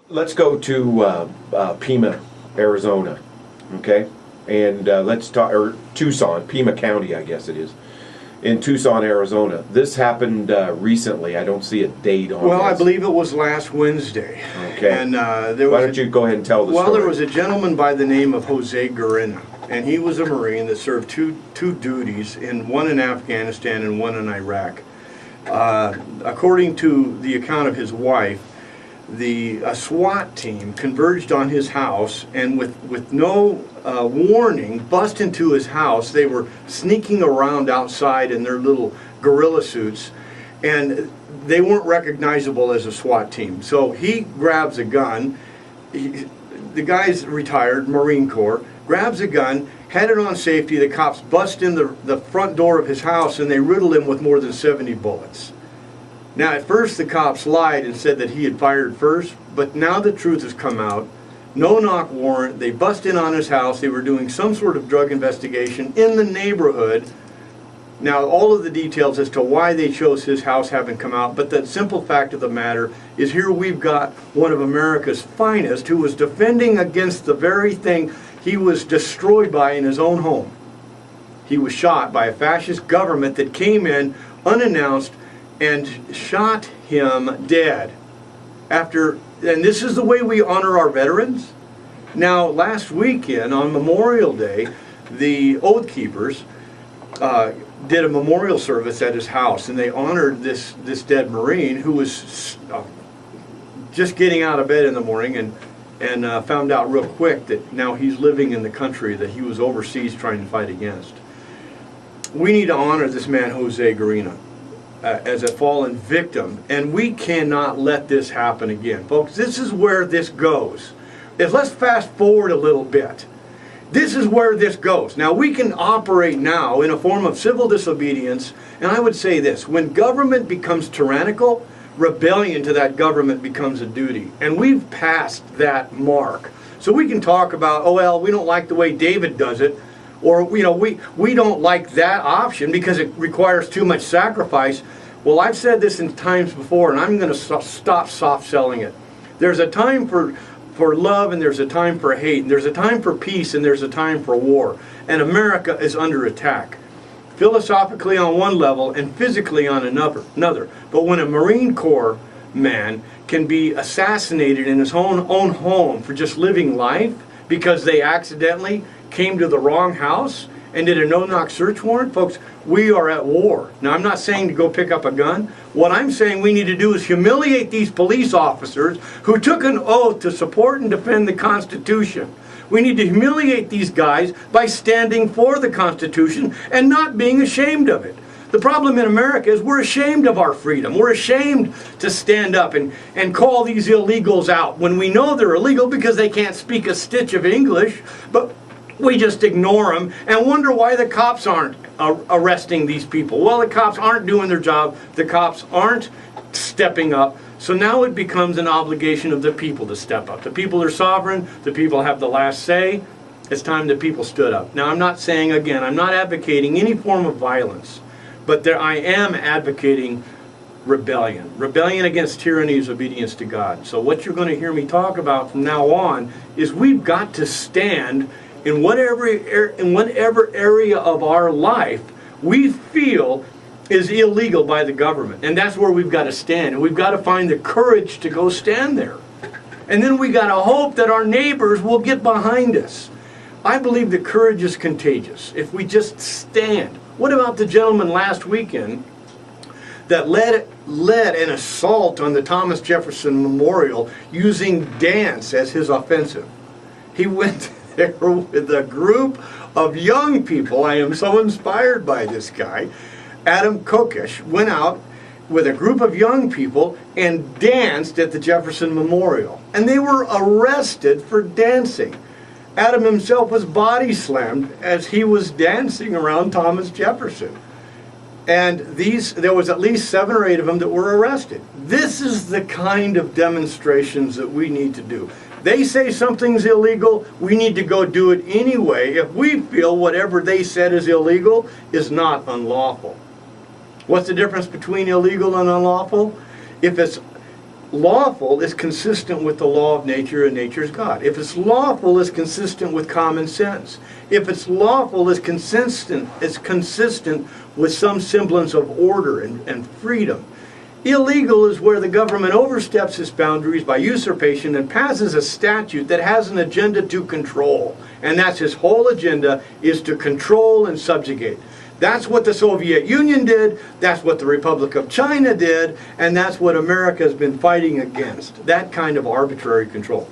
let's go to Pima, Arizona, okay? And let's talk, or Tucson, Pima County, I guess it is, in Tucson, Arizona. This happened recently. I don't see a date on Well, this. I believe it was last Wednesday. Okay. And there Why was don't you go ahead and tell the story? Well, there was a gentleman by the name of Jose Guerrina, and he was a Marine that served two duties, one in Afghanistan and one in Iraq. According to the account of his wife, a SWAT team converged on his house and with no warning bust into his house. They were sneaking around outside in their little guerrilla suits, and they weren't recognizable as a SWAT team. So he grabs a gun. The guy's retired, Marine Corps, grabs a gun, had it on safety. The cops bust in the front door of his house and they riddled him with more than 70 bullets. Now, at first the cops lied and said that he had fired first, but now the truth has come out. No knock warrant. They bust in on his house. They were doing some sort of drug investigation in the neighborhood. Now, all of the details as to why they chose his house haven't come out, but the simple fact of the matter is here we've got one of America's finest who was defending against the very thing he was destroyed by in his own home. He was shot by a fascist government that came in unannounced and shot him dead. And this is the way we honor our veterans. Now, last weekend on Memorial Day, the Oath Keepers did a memorial service at his house, and they honored this dead Marine who was just getting out of bed in the morning and found out real quick that now he's living in the country that he was overseas trying to fight against. We need to honor this man, Jose Guerrina, as a fallen victim, and we cannot let this happen again. Folks, this is where this goes. Let's fast forward a little bit. This is where this goes. Now, we can operate now in a form of civil disobedience, and I would say this: when government becomes tyrannical, rebellion to that government becomes a duty. And we've passed that mark. So we can talk about, oh, well, we don't like the way David does it, or, you know, we don't like that option because it requires too much sacrifice. Well, I've said this in times before, and I'm going to stop soft selling it. There's a time for love, and there's a time for hate, and there's a time for peace, and there's a time for war. And America is under attack, philosophically on one level and physically on another. But when a Marine Corps man can be assassinated in his own home for just living life because they accidentally came to the wrong house and did a no-knock search warrant, folks, we are at war. Now, I'm not saying to go pick up a gun. What I'm saying we need to do is humiliate these police officers who took an oath to support and defend the Constitution. We need to humiliate these guys by standing for the Constitution and not being ashamed of it. The problem in America is we're ashamed of our freedom. We're ashamed to stand up and call these illegals out when we know they're illegal because they can't speak a stitch of English, but we just ignore them and wonder why the cops aren't arresting these people. Well, the cops aren't doing their job. The cops aren't stepping up. So now it becomes an obligation of the people to step up. The people are sovereign. The people have the last say. It's time the people stood up. Now, I'm not saying, again, I'm not advocating any form of violence, but I am advocating rebellion. Rebellion against tyranny is obedience to God. So what you're going to hear me talk about from now on is we've got to stand in whatever area of our life we feel is illegal by the government. And that's where we've got to stand. And we've got to find the courage to go stand there. And then we got to hope that our neighbors will get behind us. I believe that courage is contagious if we just stand. What about the gentleman last weekend that led an assault on the Thomas Jefferson Memorial using dance as his offensive? He went there with a group of young people. I am so inspired by this guy. Adam Kokesh went out with a group of young people and danced at the Jefferson Memorial. And they were arrested for dancing. Adam himself was body slammed as he was dancing around Thomas Jefferson. And there was at least 7 or 8 of them that were arrested. This is the kind of demonstrations that we need to do. They say something's illegal, we need to go do it anyway if we feel whatever they said is illegal is not unlawful. What's the difference between illegal and unlawful? If it's lawful, it's consistent with the law of nature and nature's God. If it's lawful, it's consistent with common sense. If it's lawful, it's consistent with some semblance of order and freedom. Illegal is where the government oversteps its boundaries by usurpation and passes a statute that has an agenda to control. And that's his whole agenda, is to control and subjugate. That's what the Soviet Union did, that's what the Republic of China did, and that's what America has been fighting against, that kind of arbitrary control.